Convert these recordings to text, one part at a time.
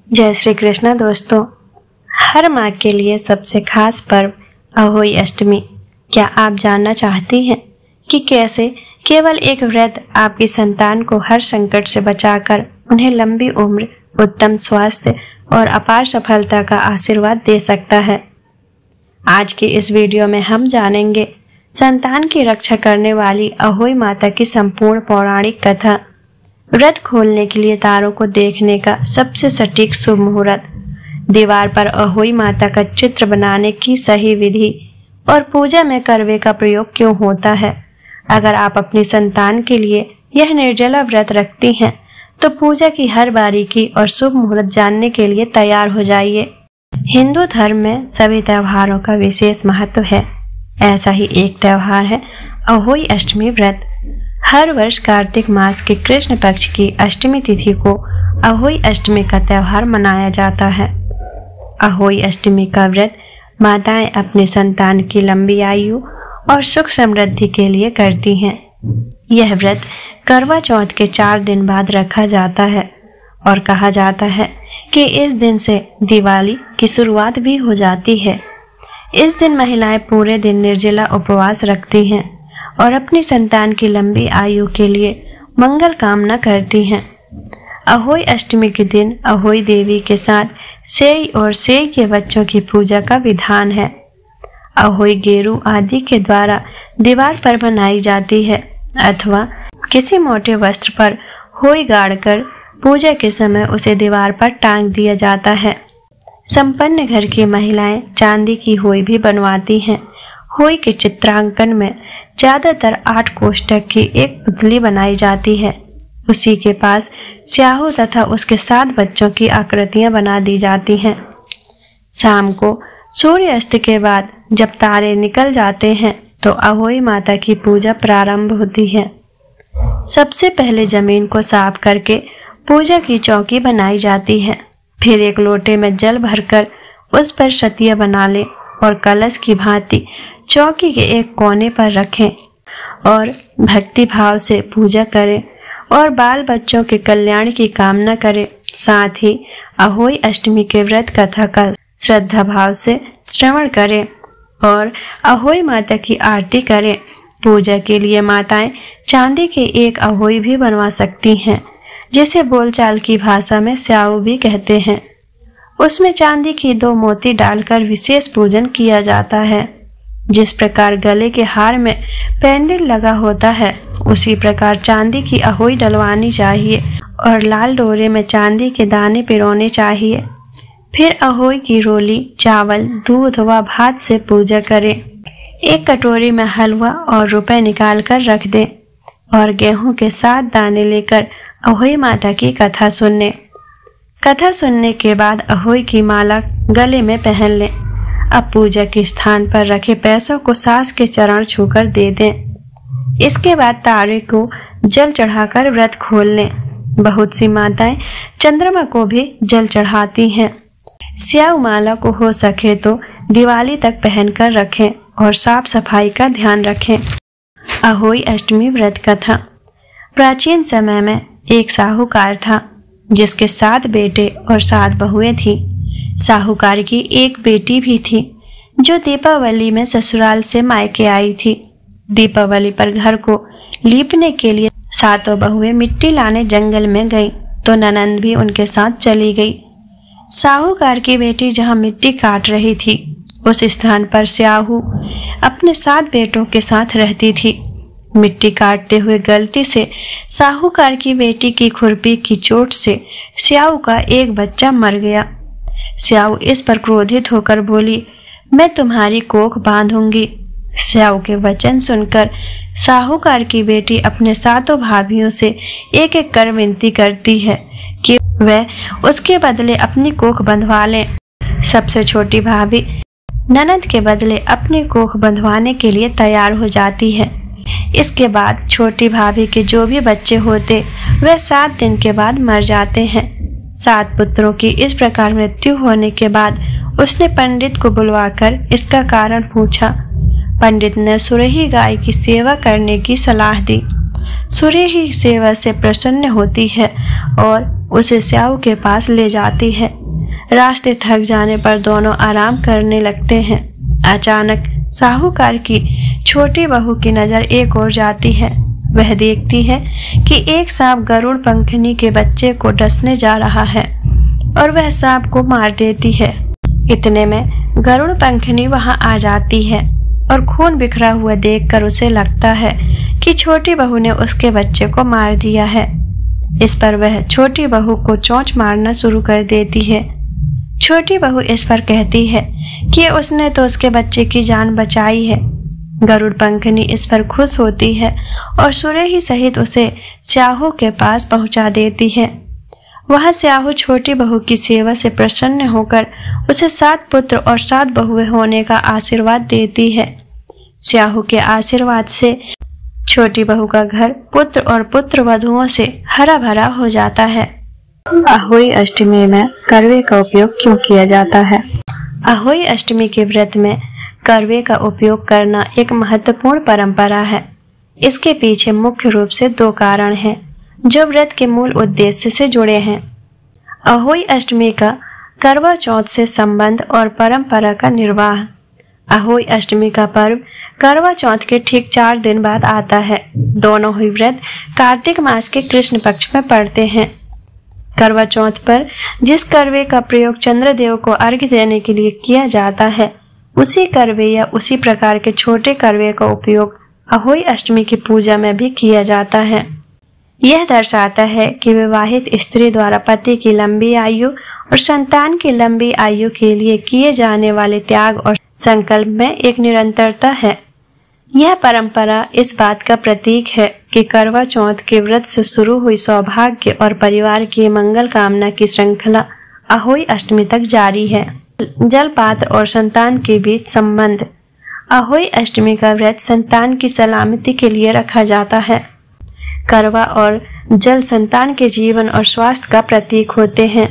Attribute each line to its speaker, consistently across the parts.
Speaker 1: जय श्री कृष्ण दोस्तों। हर माँ के लिए सबसे खास पर्व अहोई अष्टमी। क्या आप जानना चाहती हैं कि कैसे केवल एक व्रत आपकी संतान को हर संकट से बचाकर उन्हें लंबी उम्र, उत्तम स्वास्थ्य और अपार सफलता का आशीर्वाद दे सकता है। आज की इस वीडियो में हम जानेंगे संतान की रक्षा करने वाली अहोई माता की संपूर्ण पौराणिक कथा, व्रत खोलने के लिए तारों को देखने का सबसे सटीक शुभ मुहूर्त, दीवार पर अहोई माता का चित्र बनाने की सही विधि और पूजा में करवे का प्रयोग क्यों होता है। अगर आप अपनी संतान के लिए यह निर्जला व्रत रखती हैं तो पूजा की हर बारीकी और शुभ मुहूर्त जानने के लिए तैयार हो जाइए। हिंदू धर्म में सभी त्योहारों का विशेष महत्व है। ऐसा ही एक त्योहार है अहोई अष्टमी व्रत। हर वर्ष कार्तिक मास के कृष्ण पक्ष की अष्टमी तिथि को अहोई अष्टमी का त्योहार मनाया जाता है। अहोई अष्टमी का व्रत माताएं अपनी संतान की लंबी आयु और सुख समृद्धि के लिए करती हैं। यह व्रत करवा चौथ के 4 दिन बाद रखा जाता है और कहा जाता है कि इस दिन से दिवाली की शुरुआत भी हो जाती है। इस दिन महिलाएं पूरे दिन निर्जला उपवास रखती हैं और अपनी संतान की लंबी आयु के लिए मंगल कामना करती हैं। अहोई अष्टमी के दिन अहोई देवी के साथ सेई और सेई के बच्चों की पूजा का विधान है। अहोई गेरू आदि के द्वारा दीवार पर बनाई जाती है अथवा किसी मोटे वस्त्र पर होई गाड़कर पूजा के समय उसे दीवार पर टांग दिया जाता है। संपन्न घर की महिलाएं चांदी की होई भी बनवाती हैं। होई के चित्रांकन में ज्यादातर 8 कोष्ठक की एक पुतली बनाई जाती है। उसी के पास स्याहू तथा उसके 7 बच्चों की आकृतियां बना दी जाती हैं। शाम को सूर्यास्त के बाद जब तारे निकल जाते हैं तो अहोई माता की पूजा प्रारंभ होती है। सबसे पहले जमीन को साफ करके पूजा की चौकी बनाई जाती है। फिर एक लोटे में जल भरकर उस पर शतिया बना लें और कलश की भांति चौकी के एक कोने पर रखें और भक्ति भाव से पूजा करें और बाल बच्चों के कल्याण की कामना करें। साथ ही अहोई अष्टमी के व्रत कथा का श्रद्धा भाव से श्रवण करें और अहोई माता की आरती करें। पूजा के लिए माताएं चांदी के एक अहोई भी बनवा सकती हैं, जिसे बोलचाल की भाषा में स्याऊ भी कहते हैं। उसमें चांदी की 2 मोती डालकर विशेष पूजन किया जाता है। जिस प्रकार गले के हार में पेंडल लगा होता है उसी प्रकार चांदी की अहोई डलवानी चाहिए और लाल डोरे में चांदी के दाने पिरोने चाहिए। फिर अहोई की रोली चावल, दूध व भात से पूजा करें। एक कटोरी में हलवा और रुपए निकाल कर रख दें और गेहूं के 7 दाने लेकर अहोई माता की कथा सुनने। कथा सुनने के बाद अहोई की माला गले में पहन लें। अब पूजा के स्थान पर रखे पैसों को सास के चरण छूकर दे दें। इसके बाद तारे को जल चढ़ाकर व्रत खोल लें। बहुत सी माताएं चंद्रमा को भी जल चढ़ाती हैं। स्याऊ माला को हो सके तो दिवाली तक पहनकर रखें और साफ सफाई का ध्यान रखें। अहोई अष्टमी व्रत कथा। प्राचीन समय में एक साहूकार था जिसके 7 बेटे और 7 बहुएं थीं। साहूकार की एक बेटी भी थी जो दीपावली में ससुराल से मायके आई थी। दीपावली पर घर को लीपने के लिए 7 बहुएं मिट्टी लाने जंगल में गईं तो ननंद भी उनके साथ चली गई। साहूकार की बेटी जहां मिट्टी काट रही थी उस स्थान पर स्याहू अपने 7 बेटों के साथ रहती थी। मिट्टी काटते हुए गलती से साहूकार की बेटी की खुरपी की चोट से स्याऊ का एक बच्चा मर गया। स्याऊ इस पर क्रोधित होकर बोली, मैं तुम्हारी कोख बांधूंगी। स्याऊ के वचन सुनकर साहूकार की बेटी अपने 7 भाभियों से एक एक कर विनती करती है कि वह उसके बदले अपनी कोख बंधवा लें। सबसे छोटी भाभी ननद के बदले अपनी कोख बंधवाने के लिए तैयार हो जाती है। इसके बाद छोटी भाभी के जो भी बच्चे होते वह 7 दिन के बाद मर जाते हैं। 7 पुत्रों की इस प्रकार मृत्यु होने के बाद उसने पंडित को बुलवाकर इसका कारण पूछा। पंडित ने सुरही गाय की सेवा करने की सलाह दी। सूर्य ही सेवा से प्रसन्न होती है और उसे स्याहू के पास ले जाती है। रास्ते थक जाने पर दोनों आराम करने लगते हैं। अचानक साहूकार की छोटी बहू की नजर एक ओर जाती है। वह देखती है कि एक सांप गरुड़ पंखनी के बच्चे को डसने जा रहा है और वह सांप को मार देती है। इतने में गरुड़ पंखनी वहां आ जाती है और खून बिखरा हुआ देखकर उसे लगता है कि छोटी बहू ने उसके बच्चे को मार दिया है। इस पर वह छोटी बहू को चोंच मारना शुरू कर देती है। छोटी बहू इस पर कहती है कि उसने तो उसके बच्चे की जान बचाई है। गरुड़ पंखनी इस पर खुश होती है और सूर्य ही सहित उसे स्याहू के पास पहुंचा देती है। वहां स्याहू छोटी बहू की सेवा से प्रसन्न होकर उसे 7 पुत्र और 7 बहुएं होने का आशीर्वाद देती है। स्याहू के आशीर्वाद से छोटी बहू का घर पुत्र और पुत्र वधुओं से हरा भरा हो जाता है। अहोई अष्टमी में करवे का उपयोग क्यों किया जाता है? अहोई अष्टमी के व्रत में करवे का उपयोग करना एक महत्वपूर्ण परंपरा है। इसके पीछे मुख्य रूप से 2 कारण हैं जो व्रत के मूल उद्देश्य से जुड़े हैं। अहोई अष्टमी का करवा चौथ से संबंध और परंपरा का निर्वाह। अहोई अष्टमी का पर्व करवा चौथ के ठीक 4 दिन बाद आता है। दोनों ही व्रत कार्तिक मास के कृष्ण पक्ष में पड़ते हैं। करवा चौथ पर जिस करवे का प्रयोग चंद्रदेव को अर्घ्य देने के लिए किया जाता है, उसी करवे या उसी प्रकार के छोटे करवे का उपयोग अहोई अष्टमी की पूजा में भी किया जाता है। यह दर्शाता है कि विवाहित स्त्री द्वारा पति की लंबी आयु और संतान की लंबी आयु के लिए किए जाने वाले त्याग और संकल्प में एक निरंतरता है। यह परंपरा इस बात का प्रतीक है कि करवा चौथ के व्रत से शुरू हुई सौभाग्य और परिवार की मंगल कामना की श्रृंखला अहोई अष्टमी तक जारी है। जलपात्र और संतान के बीच संबंध। अहोई अष्टमी का व्रत संतान की सलामती के लिए रखा जाता है। करवा और जल संतान के जीवन और स्वास्थ्य का प्रतीक होते हैं।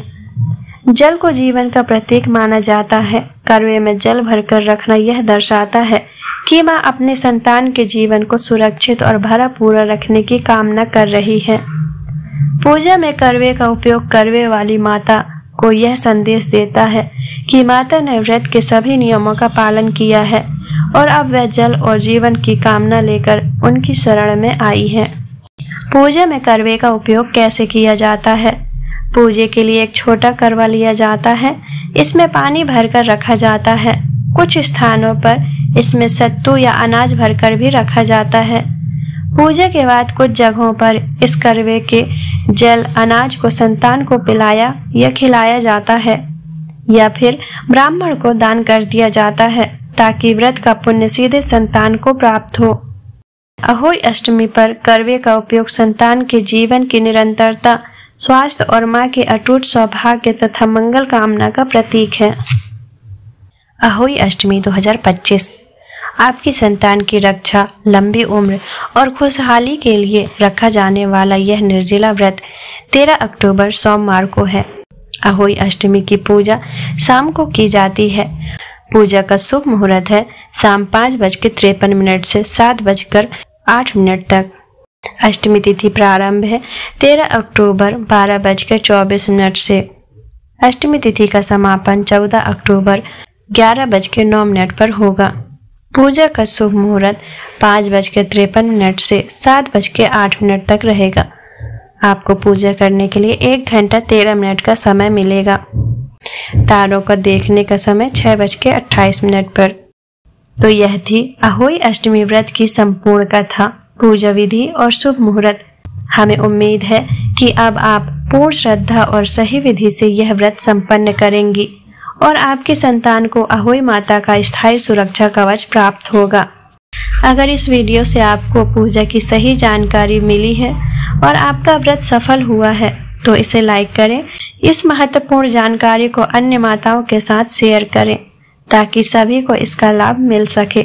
Speaker 1: जल को जीवन का प्रतीक माना जाता है। करवे में जल भरकर रखना यह दर्शाता है कि माँ अपने संतान के जीवन को सुरक्षित और भरा पूरा रखने की कामना कर रही है। पूजा में करवे का उपयोग करवे वाली माता को यह संदेश देता है कि माता ने व्रत के सभी नियमों का पालन किया है और अब वह जल और जीवन की कामना लेकर उनकी शरण में आई है। पूजा में करवे का उपयोग कैसे किया जाता है? पूजे के लिए एक छोटा करवा लिया जाता है। इसमें पानी भरकर रखा जाता है। कुछ स्थानों पर इसमें सत्तू या अनाज भरकर भी रखा जाता है। पूजा के बाद कुछ जगहों पर इस करवे के जल अनाज को संतान को पिलाया या खिलाया जाता है या फिर ब्राह्मण को दान कर दिया जाता है ताकि व्रत का पुण्य सीधे संतान को प्राप्त हो। अहोई अष्टमी पर करवे का उपयोग संतान के जीवन की निरंतरता, स्वास्थ्य और मां के अटूट सौभाग्य तथा मंगल कामना का प्रतीक है। अहोई अष्टमी 2025 आपकी संतान की रक्षा, लंबी उम्र और खुशहाली के लिए रखा जाने वाला यह निर्जला व्रत 13 अक्टूबर सोमवार को है। अहोई अष्टमी की पूजा शाम को की जाती है। पूजा का शुभ मुहूर्त है शाम 5:53 से 7:08 तक। अष्टमी तिथि प्रारंभ है 13 अक्टूबर 12:24 से। अष्टमी तिथि का समापन 14 अक्टूबर 11:09 पर होगा। पूजा का शुभ मुहूर्त 5:53 से 7:08 तक रहेगा। आपको पूजा करने के लिए 1 घंटा 13 मिनट का समय मिलेगा। तारों को देखने का समय 6:28 पर। तो यह थी अहोई अष्टमी व्रत की संपूर्ण कथा, पूजा विधि और शुभ मुहूर्त। हमें उम्मीद है कि अब आप पूर्ण श्रद्धा और सही विधि से यह व्रत संपन्न करेंगी और आपकी संतान को अहोई माता का स्थायी सुरक्षा कवच प्राप्त होगा। अगर इस वीडियो से आपको पूजा की सही जानकारी मिली है और आपका व्रत सफल हुआ है तो इसे लाइक करें। इस महत्वपूर्ण जानकारी को अन्य माताओं के साथ शेयर करें ताकि सभी को इसका लाभ मिल सके।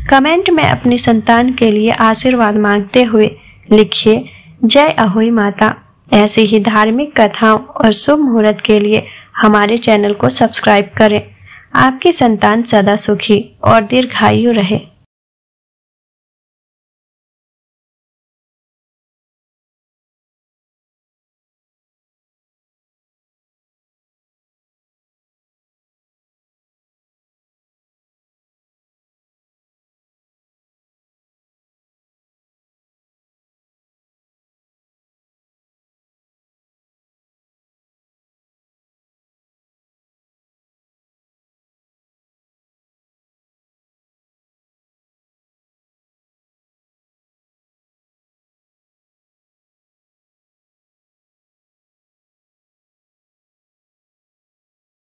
Speaker 1: कमेंट में अपनी संतान के लिए आशीर्वाद मांगते हुए लिखिए जय अहोई माता। ऐसी ही धार्मिक कथाओं और शुभ मुहूर्त के लिए हमारे चैनल को सब्सक्राइब करें। आपकी संतान सदा सुखी और दीर्घायु रहे।